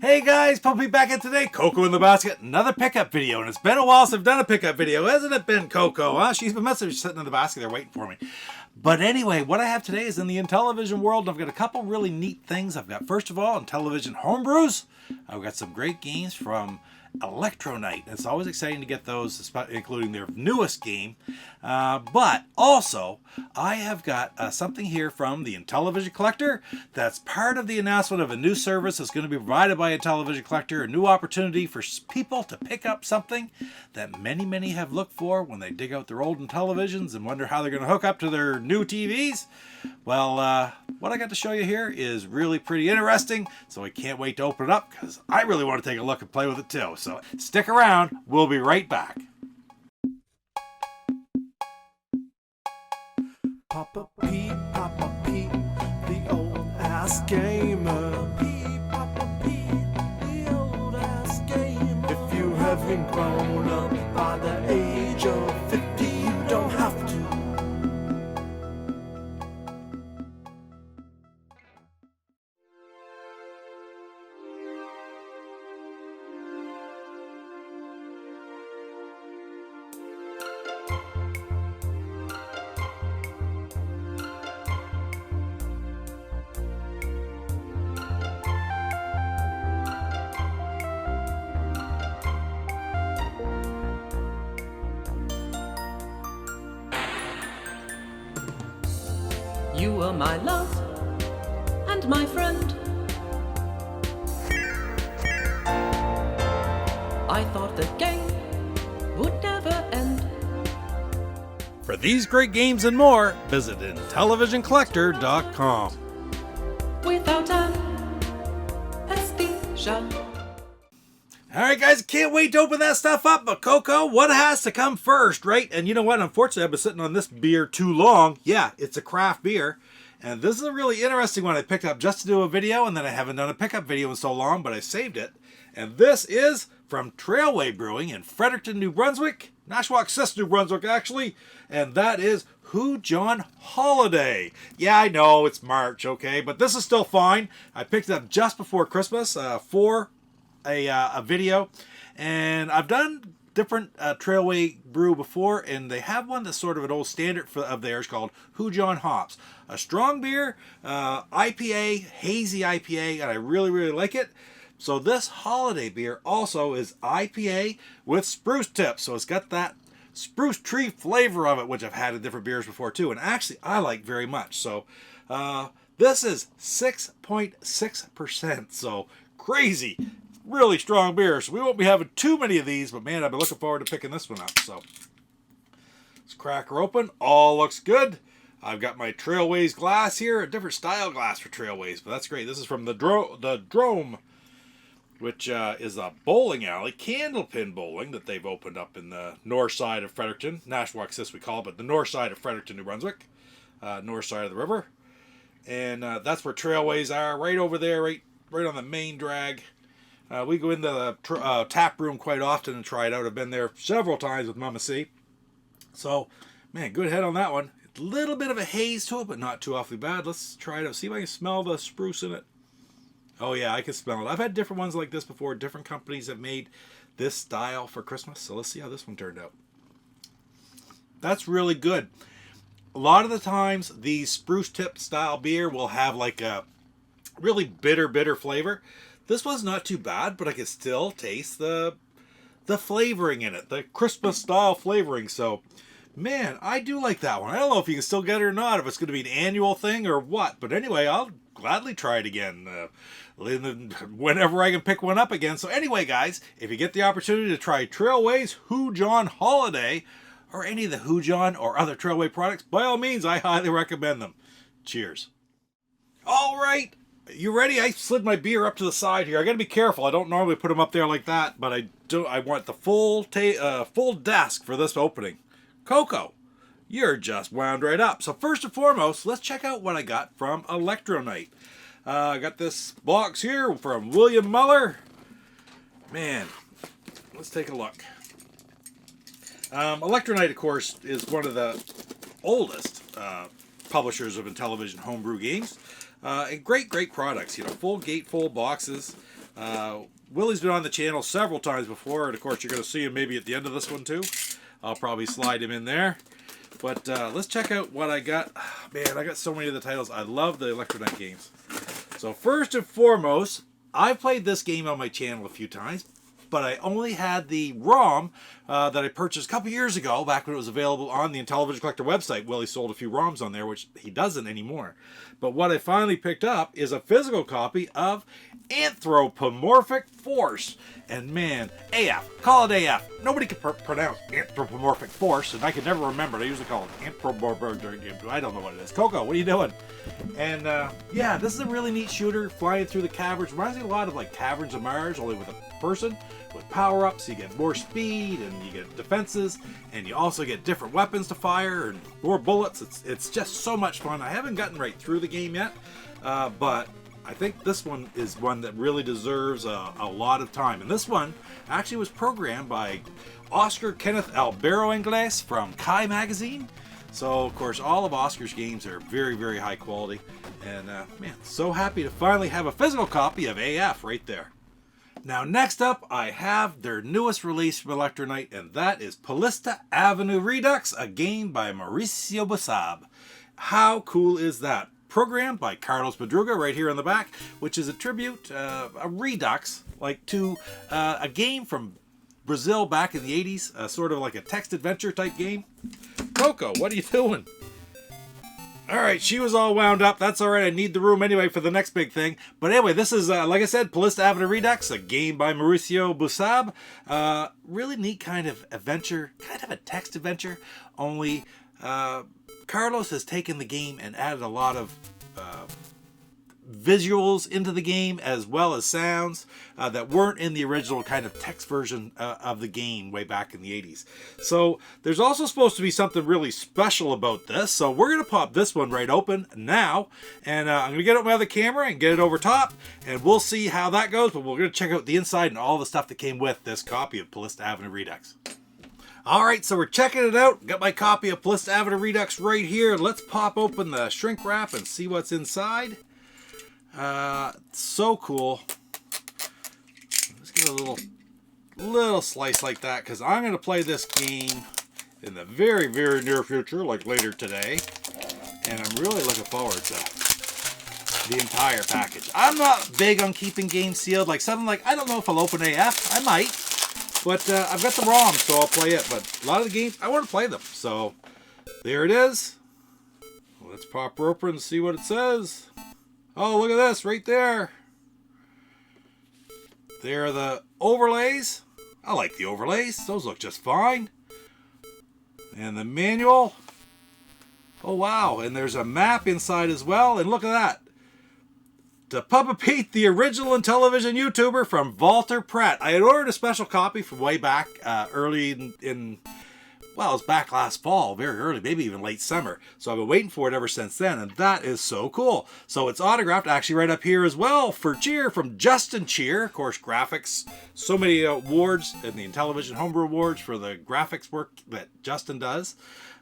Hey guys, Puppy back at today. Coco in the basket, another pickup video. And it's been a while since I've done a pickup video, hasn't it been, Coco? Huh? She's been sitting in the basket there waiting for me. But anyway, what I have today is in the Intellivision world. I've got a couple really neat things. I've got, first of all, Intellivision Homebrews. I've got some great games from Electronite. It's always exciting to get those, including their newest game. But also, I have got something here from the Intellivision Collector that's part of the announcement of a new service that's going to be provided by Intellivision Collector, a new opportunity for people to pick up something that many have looked for when they dig out their old Intellivisions and wonder how they're going to hook up to their new TVs. Well, what I got to show you here is really pretty interesting, so I can't wait to open it up because I really want to take a look and play with it too. So stick around, we'll be right back. Papa Pete, the old ass gamer. Papa Pete, the old ass gamer. If you haven't grown up by the age of 50, you don't have to. You were my love and my friend. I thought the game would never end. For these great games and more, visit IntellivisionCollector.com. Without anesthesia. Alright guys, can't wait to open that stuff up, but Coco, what has to come first, right? And you know what, unfortunately I've been sitting on this beer too long. Yeah, it's a craft beer. And this is a really interesting one I picked up just to do a video, and then I haven't done a pickup video in so long, but I saved it. And this is from Trailway Brewing in Fredericton, New Brunswick. Nashwauk, New Brunswick, actually. And that is Who John Holiday. Yeah, I know, it's March, okay? But this is still fine. I picked it up just before Christmas for a video, and I've done different Trailway brew before, and they have one that's sort of an old standard of theirs called Who John Hops, a strong beer, IPA, hazy IPA, and I really like it. So this holiday beer also is IPA with spruce tips, so it's got that spruce tree flavor of it, which I've had in different beers before too, and actually I like very much. So this is 6.6%, so crazy. Really strong beer, so we won't be having too many of these, but man, I've been looking forward to picking this one up. So let's crack her open. All looks good. I've got my Trailways glass here, a different style glass for Trailways, but that's great. This is from the Drome, which is a bowling alley, candlepin bowling that they've opened up in the north side of Fredericton, Nashwauk, we call it, but the north side of Fredericton, New Brunswick, north side of the river, and that's where Trailways are, right over there, right on the main drag. We go into the tap room quite often and try it out. I've been there several times with Mama C. So, man, good head on that one. A little bit of a haze to it, but not too awfully bad. Let's try it out. See if I can smell the spruce in it. Oh, yeah, I can smell it. I've had different ones like this before. Different companies have made this style for Christmas. So let's see how this one turned out. That's really good. A lot of the times, these spruce tip style beer will have like a really bitter flavor. This one's not too bad, but I can still taste the flavoring in it, the Christmas style flavoring. So, man, I do like that one. I don't know if you can still get it or not, if it's going to be an annual thing or what. But anyway, I'll gladly try it again whenever I can pick one up again. So anyway, guys, if you get the opportunity to try Trailway's Who John Holiday or any of the Who John or other Trailway products, by all means, I highly recommend them. Cheers. All right. You ready? I slid my beer up to the side here. I gotta be careful. I don't normally put them up there like that, but I want the full desk for this opening. Coco, you're just wound right up. So first and foremost, let's check out what I got from Electronite. I got this box here from William Muller. Man, let's take a look. Electronite, of course, is one of the oldest publishers of Intellivision Homebrew games. And great products, you know, full gatefold boxes. Willie's been on the channel several times before, and of course you're going to see him maybe at the end of this one too. I'll probably slide him in there. But let's check out what I got. Man, I got so many of the titles. I love the Electronite games. So first and foremost, I've played this game on my channel a few times, but I only had the ROM that I purchased a couple years ago, back when it was available on the Intellivision Collector website. Willie sold a few ROMs on there, which he doesn't anymore. But what I finally picked up is a physical copy of Anthropomorphic Force. And man, AF, call it AF. Nobody can pronounce Anthropomorphic Force, and I can never remember. I usually call it Anthropomorphic. I don't know what it is. Coco, what are you doing? And yeah, this is a really neat shooter, flying through the caverns. Reminds me a lot of like Caverns of Mars, only with a person. With power-ups, you get more speed, and you get defenses, and you also get different weapons to fire, and more bullets. It's just so much fun. I haven't gotten right through the game yet, but I think this one is one that really deserves a lot of time. And this one actually was programmed by Oscar Kenneth Albero Ingles from Kai Magazine. So, of course, all of Oscar's games are very, very high quality. And, man, so happy to finally have a physical copy of AF right there. Now, next up, I have their newest release from Electronite, and that is Palista Avenue Redux, a game by Mauricio Busab. How cool is that? Programmed by Carlos Madruga right here on the back, which is a tribute, a redux, like to a game from Brazil back in the 80s, sort of like a text adventure type game. Coco, what are you doing? Alright, she was all wound up. That's alright, I need the room anyway for the next big thing. But anyway, this is, like I said, Palista Avenue Redux, a game by Mauricio Busab. Really neat kind of adventure, kind of a text adventure, only Carlos has taken the game and added a lot of visuals into the game, as well as sounds that weren't in the original kind of text version of the game way back in the 80s. So there's also supposed to be something really special about this. So we're going to pop this one right open now, and I'm going to get out my other camera and get it over top, and we'll see how that goes. But we're going to check out the inside and all the stuff that came with this copy of Palista Avenue Redux. Alright, so we're checking it out. Got my copy of Palista Avenue Redux right here. Let's pop open the shrink wrap and see what's inside. So cool. Let's get a little slice like that, because I'm going to play this game in the very, very near future, like later today. And I'm really looking forward to the entire package. I'm not big on keeping games sealed. Like something like, I don't know if I'll open AF. I might. But I've got the ROM, so I'll play it. But a lot of the games, I want to play them. So there it is. Let's pop her open and see what it says. Oh, look at this right there. There are the overlays. I like the overlays. Those look just fine. And the manual. Oh, wow. And there's a map inside as well. And look at that. To Papa Pete, the original Intellivision YouTuber from Walter Pratt. I had ordered a special copy from way back early in, well, it was back last fall, very early, maybe even late summer. So I've been waiting for it ever since then, and that is so cool. So it's autographed actually right up here as well for Cheer from Justin Cheer. Of course, graphics, so many awards in the Intellivision Homebrew Awards for the graphics work that Justin does.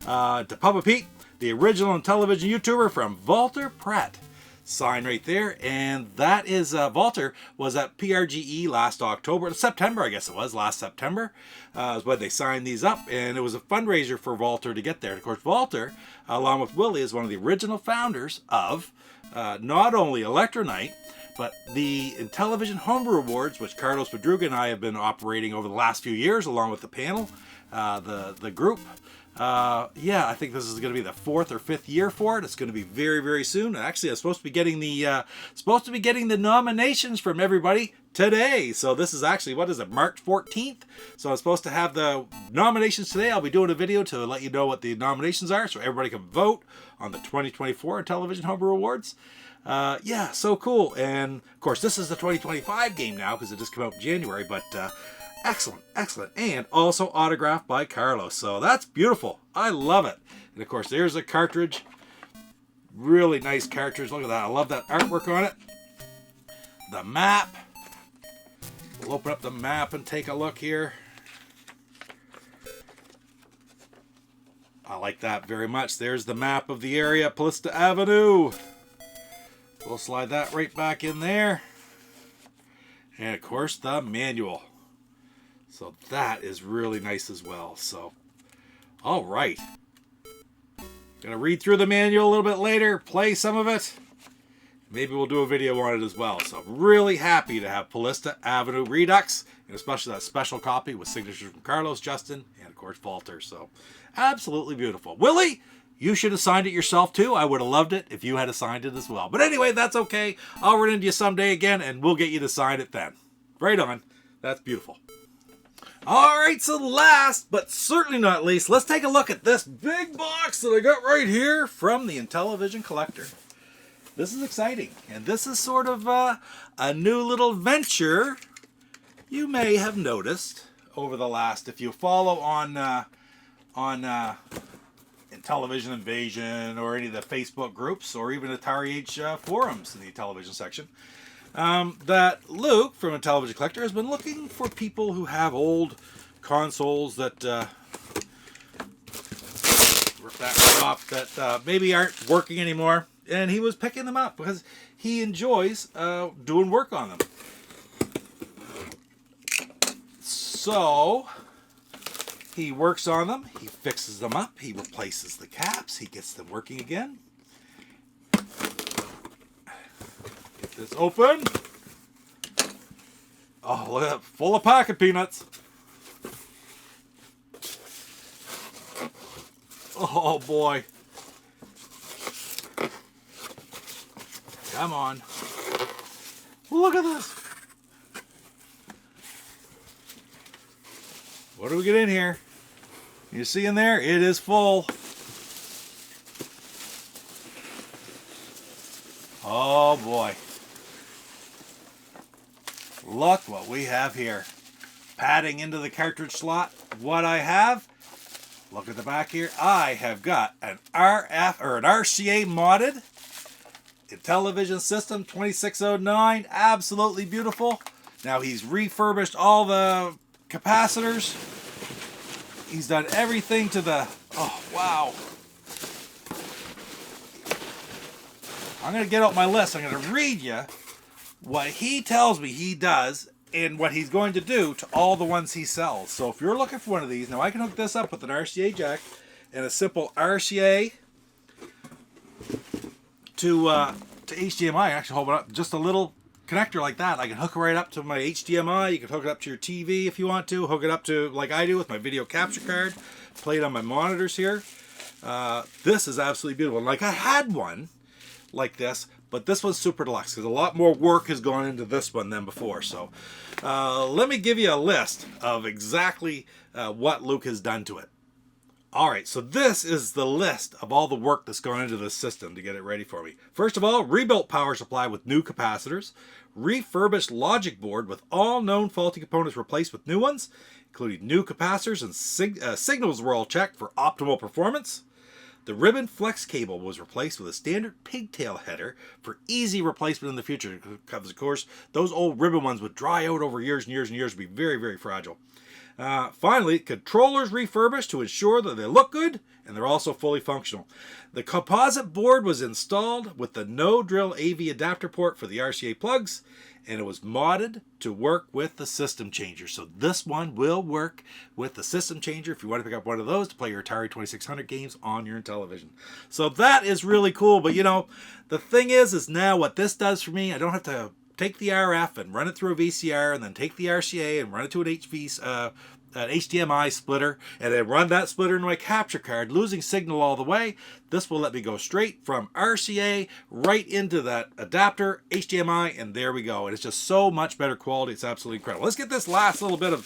To Papa Pete, the original Intellivision YouTuber from Walter Pratt. Sign right there, and that is Walter was at PRGE last October, September I guess it was, last September is when they signed these up, and it was a fundraiser for Walter to get there. And of course Walter, along with Willie, is one of the original founders of not only Electronite, but the Intellivision Homebrew Awards, which Carlos Madruga and I have been operating over the last few years, along with the panel, the group. Yeah, I think this is going to be the 4th or 5th year for it. It's going to be very, very soon. Actually, I'm supposed to be getting the nominations from everybody today. So this is actually, what is it, March 14th? So I'm supposed to have the nominations today. I'll be doing a video to let you know what the nominations are, so everybody can vote on the 2024 Intellivision Homebrew Awards. Yeah, so cool. And of course, this is the 2025 game now because it just came out in January, but excellent, excellent. And also autographed by Carlos. So that's beautiful. I love it. And of course, there's a cartridge. Really nice cartridge. Look at that. I love that artwork on it. The map. We'll open up the map and take a look here. I like that very much. There's the map of the area, Palista Avenue. We'll slide that right back in there. And of course the manual. So that is really nice as well. So, all right. Gonna read through the manual a little bit later, play some of it. Maybe we'll do a video on it as well. So I'm really happy to have Palista Avenue Redux, and especially that special copy with signatures from Carlos, Justin, and of course Walter. So absolutely beautiful. Willie, you should have signed it yourself too. I would have loved it if you had signed it as well. But anyway, that's okay. I'll run into you someday again and we'll get you to sign it then. Right on. That's beautiful. All right, so last but certainly not least, let's take a look at this big box that I got right here from the Intellivision Collector. This is exciting, and this is sort of a new little venture you may have noticed over the last, if you follow on Intellivision Invasion or any of the Facebook groups or even Atari Age forums in the Intellivision section, that Luke from Intellivision Collector has been looking for people who have old consoles that rip that right off, that maybe aren't working anymore, and he was picking them up because he enjoys doing work on them. So he works on them, he fixes them up, he replaces the caps, he gets them working again. Get this open. Oh, look at that, full of pocket peanuts. Oh boy. Come on. Look at this. What do we get in here? You see in there? It is full. Oh boy. Look what we have here. Padding into the cartridge slot. What I have, look at the back here. I have got an RF or an RCA modded Intellivision system 2609. Absolutely beautiful. Now he's refurbished all the capacitors. He's done everything to the, oh wow. I'm going to get out my list. I'm going to read you what he tells me he does and what he's going to do to all the ones he sells. So if you're looking for one of these, now I can hook this up with an RCA jack and a simple RCA to HDMI. Actually, hold it up, just a little connector like that. I can hook it right up to my HDMI. You can hook it up to your TV if you want to. Hook it up to, like I do with my video capture card. Play it on my monitors here. This is absolutely beautiful. Like I had one like this, but this one's super deluxe because a lot more work has gone into this one than before. So let me give you a list of exactly what Luke has done to it. Alright, so this is the list of all the work that's gone into this system to get it ready for me. First of all, rebuilt power supply with new capacitors, refurbished logic board with all known faulty components replaced with new ones, including new capacitors, and signals were all checked for optimal performance. The ribbon flex cable was replaced with a standard pigtail header for easy replacement in the future, because of course those old ribbon ones would dry out over years and years and years and be very, very fragile. Finally, controllers refurbished to ensure that they look good and they're also fully functional. The composite board was installed with the no-drill AV adapter port for the RCA plugs, and it was modded to work with the system changer. So this one will work with the system changer if you want to pick up one of those to play your Atari 2600 games on your Intellivision. So that is really cool, but you know, the thing is now what this does for me, I don't have to take the RF and run it through a VCR and then take the RCA and run it to an HDMI splitter and then run that splitter into my capture card, losing signal all the way. This will let me go straight from RCA right into that adapter, HDMI, and there we go. And it's just so much better quality. It's absolutely incredible. Let's get this last little bit of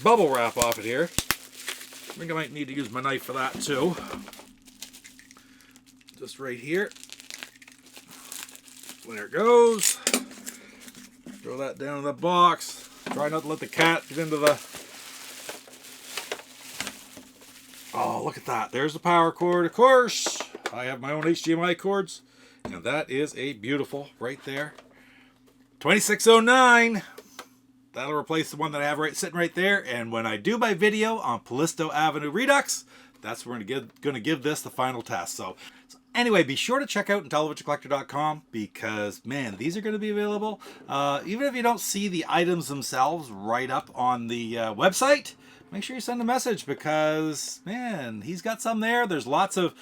bubble wrap off it here. I think I might need to use my knife for that too. Just right here. There it goes. Throw that down in the box. Try not to let the cat get into the... Oh, look at that. There's the power cord, of course. I have my own HDMI cords. And that is a beautiful right there. 2609. That'll replace the one that I have sitting right there. And when I do my video on Palista Avenue Redux, that's where I'm going to give this the final test. So Anyway, be sure to check out IntellivisionCollector.com because, man, these are going to be available. Even if you don't see the items themselves right up on the website, make sure you send a message because, man, he's got some there. There's lots of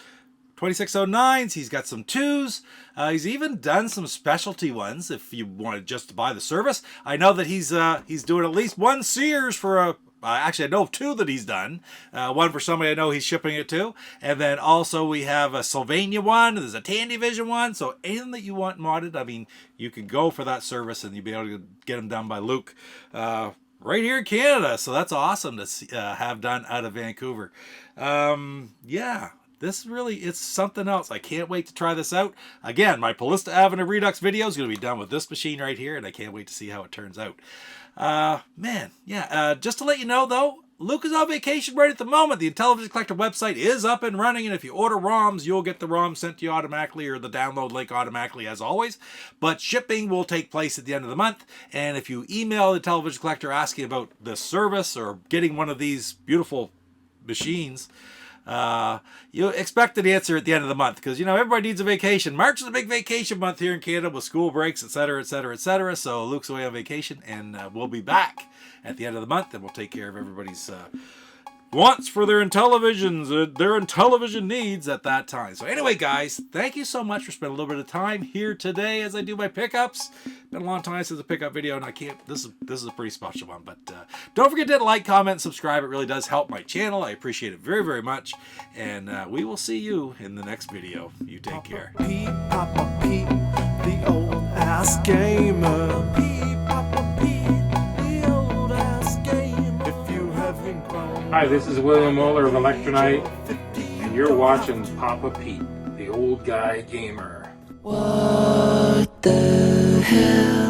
2609s. He's got some 2s. He's even done some specialty ones if you wanted just to buy the service. I know that he's doing at least one Sears for a... actually, I know of 2 that he's done. One for somebody I know he's shipping it to. And then also we have a Sylvania one. There's a Tandyvision one. So anything that you want modded, I mean, you can go for that service and you'll be able to get them done by Luke right here in Canada. So that's awesome to see, have done out of Vancouver. Yeah. This really, it's something else. I can't wait to try this out. Again, my Palista Avenue Redux video is going to be done with this machine right here, and I can't wait to see how it turns out. Man, yeah, just to let you know, though, Luke is on vacation right at the moment. The Intellivision Collector website is up and running, and if you order ROMs, you'll get the ROM sent to you automatically or the download link automatically, as always. But shipping will take place at the end of the month, and if you email the Intellivision Collector asking about the service or getting one of these beautiful machines, you expect an answer at the end of the month because, you know, everybody needs a vacation. March is a big vacation month here in Canada with school breaks, etc., etc., etc. So Luke's away on vacation, and we'll be back at the end of the month, and we'll take care of everybody's wants for their Intellivisions, their Intellivision needs at that time. So anyway, guys, thank you so much for spending a little bit of time here today as I do my pickups. Been a long time since a pickup video, and I can't. This is a pretty special one. But don't forget to like, comment, and subscribe. It really does help my channel. I appreciate it very, very much. And we will see you in the next video. You take care. Pete, Papa Pete, the old ass gamer. Pete, Papa Pete, the old ass gamer. If you haven't grown. Hi, this is William Muller of Electronite, and you're watching Papa Pete, the old guy gamer. What the hell?